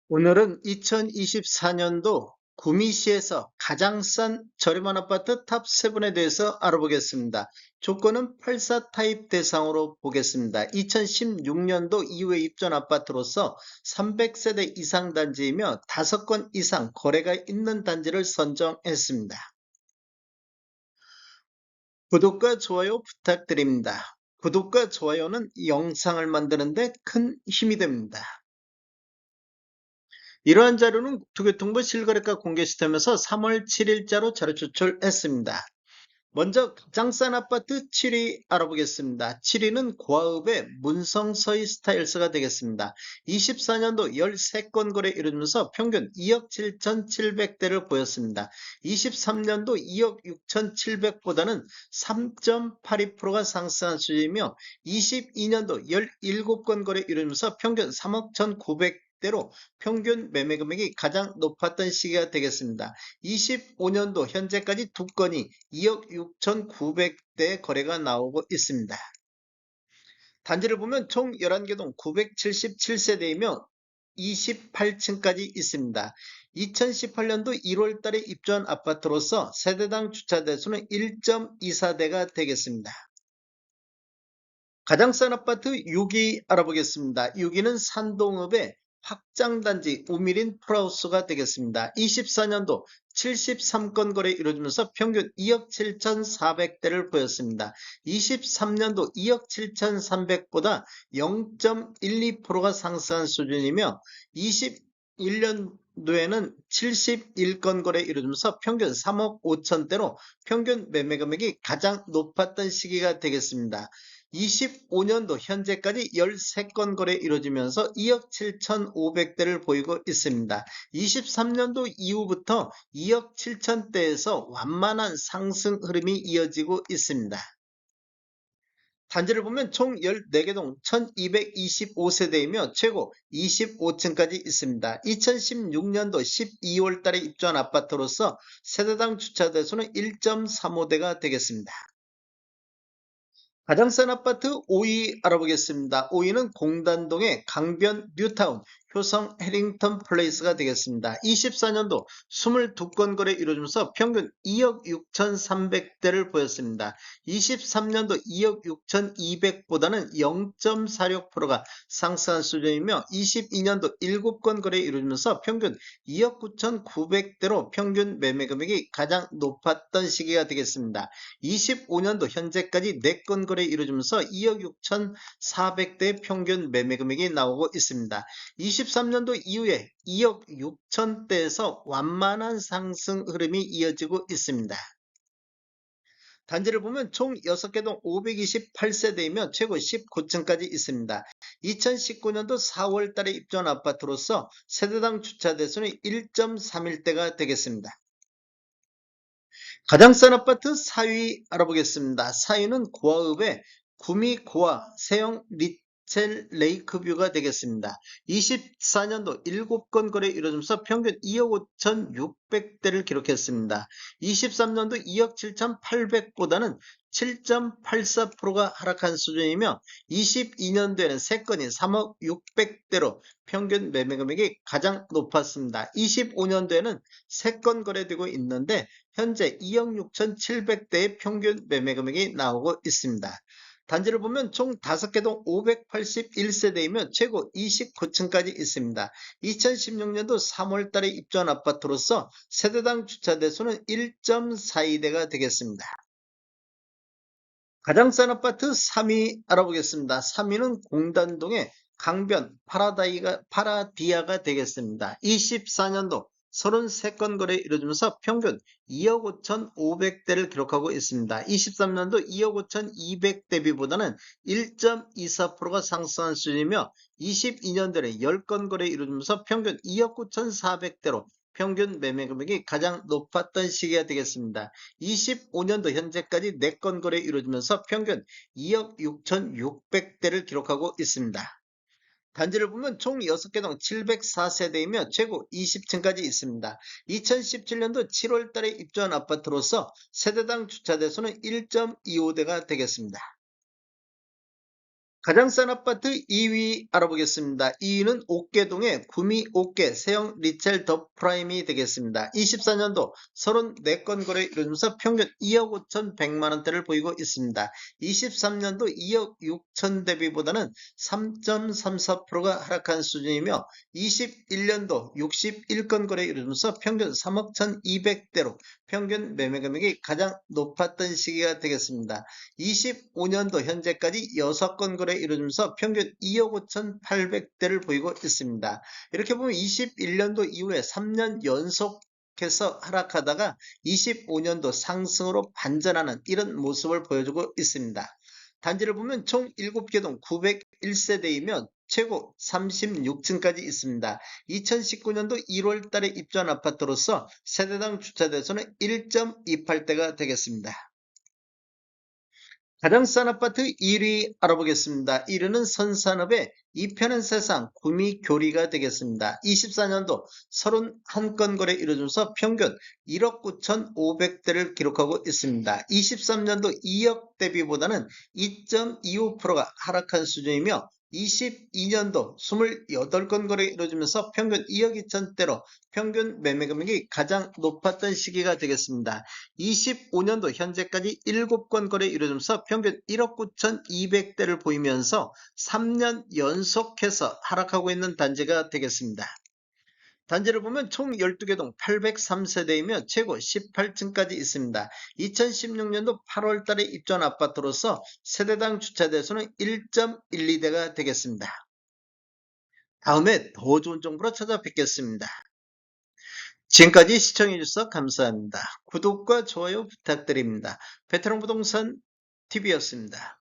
오늘은 2024년도 구미시에서 가장 싼 저렴한 아파트 탑 7에 대해서 알아보겠습니다. 조건은 84 타입 대상으로 보겠습니다. 2016년도 이후에 입주한 아파트로서 300세대 이상 단지이며 5건 이상 거래가 있는 단지를 선정했습니다. 구독과 좋아요 부탁드립니다. 구독과 좋아요는 영상을 만드는 데 큰 힘이 됩니다. 이러한 자료는 국토교통부 실거래가 공개 시스템에서 3월 7일자로 자료 제출했습니다. 먼저 가장 싼 아파트 7위 알아보겠습니다. 7위는 고아읍의 문성서희 스타일스가 되겠습니다. 24년도 13건 거래 이루면서 평균 2억 7,700대를 보였습니다. 23년도 2억 6,700보다는 3.82%가 상승한 수준이며 22년도 17건 거래 이루면서 평균 3억 1,900대로 평균 매매 금액이 가장 높았던 시기가 되겠습니다. 25년도 현재까지 2건이 2억 6,900대 거래가 나오고 있습니다. 단지를 보면 총 11개 동 977세대이며 28층까지 있습니다. 2018년도 1월 달에 입주한 아파트로서 세대당 주차 대수는 1.24대가 되겠습니다. 가장 싼 아파트 6위 알아보겠습니다. 6위는 산동읍의 확장단지 우미린 프라우스가 되겠습니다. 24년도 73건 거래 이루어지면서 평균 2억 7,400대를 보였습니다. 23년도 2억 7,300보다 0.12%가 상승한 수준이며 21년도에는 71건 거래 이루어지면서 평균 3억 5천대로 평균 매매 금액이 가장 높았던 시기가 되겠습니다. 25년도 현재까지 13건 거래 이루어지면서 2억 7,500대를 보이고 있습니다. 23년도 이후부터 2억 7천대에서 완만한 상승 흐름이 이어지고 있습니다. 단지를 보면 총 14개 동 1225세대이며 최고 25층까지 있습니다. 2016년도 12월 달에 입주한 아파트로서 세대당 주차 대수는 1.35대가 되겠습니다. 가장 싼 아파트 5위 알아보겠습니다. 5위는 공단동의 강변 뉴타운 효성 해링턴 플레이스가 되겠습니다. 24년도 22건 거래 이루어지면서 평균 2억 6,300대를 보였습니다. 23년도 2억 6,200보다는 0.46%가 상승한 수준이며 22년도 7건 거래 이루어지면서 평균 2억 9,900대로 평균 매매 금액이 가장 높았던 시기가 되겠습니다. 25년도 현재까지 4건 거래 이루어지면서 2억 6,400대 평균 매매 금액이 나오고 있습니다. 23년도 이후에 2억 6천대에서 완만한 상승 흐름이 이어지고 있습니다. 단지를 보면 총 6개 동 528세대이며 최고 19층까지 있습니다. 2019년도 4월 달에 입주한 아파트로서 세대당 주차 대수는 1.31대가 되겠습니다. 가장 싼 아파트 4위 알아보겠습니다. 4위는 고아읍의 구미 고아 세형 리첼 레이크뷰가 되겠습니다. 24년도 7건 거래 이루어지면서 평균 2억 5,600대를 기록했습니다. 23년도 2억 7,800보다는 7.84%가 하락한 수준이며 22년도에는 3건이 3억 600대로 평균 매매 금액이 가장 높았습니다. 25년도에는 3건 거래되고 있는데 현재 2억 6,700대의 평균 매매 금액이 나오고 있습니다. 단지를 보면 총 5개 동 581세대이며 최고 29층까지 있습니다. 2016년도 3월 달에 입주한 아파트로서 세대당 주차 대수는 1.42대가 되겠습니다. 가장 싼 아파트 3위 알아보겠습니다. 3위는 공단동의 강변 파라디아가 되겠습니다. 24년도 33건 거래 이루어지면서 평균 2억 5,500대를 기록하고 있습니다. 23년도 2억 5,200 대비보다는 1.24%가 상승한 수준이며 22년도에 10건 거래 이루어지면서 평균 2억 9,400대로 평균 매매 금액이 가장 높았던 시기가 되겠습니다. 25년도 현재까지 4건 거래 이루어지면서 평균 2억 6,600대를 기록하고 있습니다. 단지를 보면 총 6개 동 704세대이며 최고 20층까지 있습니다. 2017년도 7월 달에 입주한 아파트로서 세대당 주차 대수는 1.25대가 되겠습니다. 가장 싼 아파트 2위 알아보겠습니다. 2위는 옥계동의 구미 옥계 세형 리첼 더 프라임이 되겠습니다. 24년도 34건 거래 이루면서 평균 2억 5,100만원대를 보이고 있습니다. 23년도 2억 6천 대비보다는 3.34%가 하락한 수준이며 21년도 61건 거래 이루면서 평균 3억 1,200대로 평균 매매 금액이 가장 높았던 시기가 되겠습니다. 25년도 현재까지 6건 거래 이루어지면서 평균 2억 5,800대를 보이고 있습니다. 이렇게 보면 21년도 이후에 3년 연속해서 하락하다가 25년도 상승으로 반전하는 이런 모습을 보여주고 있습니다. 단지를 보면 총 7개 동 901세대이면 최고 36층까지 있습니다. 2019년도 1월 달에 입주한 아파트로서 세대당 주차대수는 1.28대가 되겠습니다. 가장 싼 아파트 1위 알아보겠습니다. 1위는 선산업의 이편한 세상 구미교리가 되겠습니다. 24년도 31건 거래 이루어지면서 평균 1억 9,500대를 기록하고 있습니다. 23년도 2억 대비보다는 2.25%가 하락한 수준이며 22년도 28건 거래 이루어지면서 평균 2억 2천대로 평균 매매 금액이 가장 높았던 시기가 되겠습니다. 25년도 현재까지 7건 거래 이루어지면서 평균 1억 9,200대를 보이면서 3년 연속해서 하락하고 있는 단지가 되겠습니다. 단지를 보면 총 12개 동 803세대이며 최고 18층까지 있습니다. 2016년도 8월 달에 입주한 아파트로서 세대당 주차대수는 1.12대가 되겠습니다. 다음에 더 좋은 정보로 찾아뵙겠습니다. 지금까지 시청해주셔서 감사합니다. 구독과 좋아요 부탁드립니다. 베테랑 부동산 TV였습니다.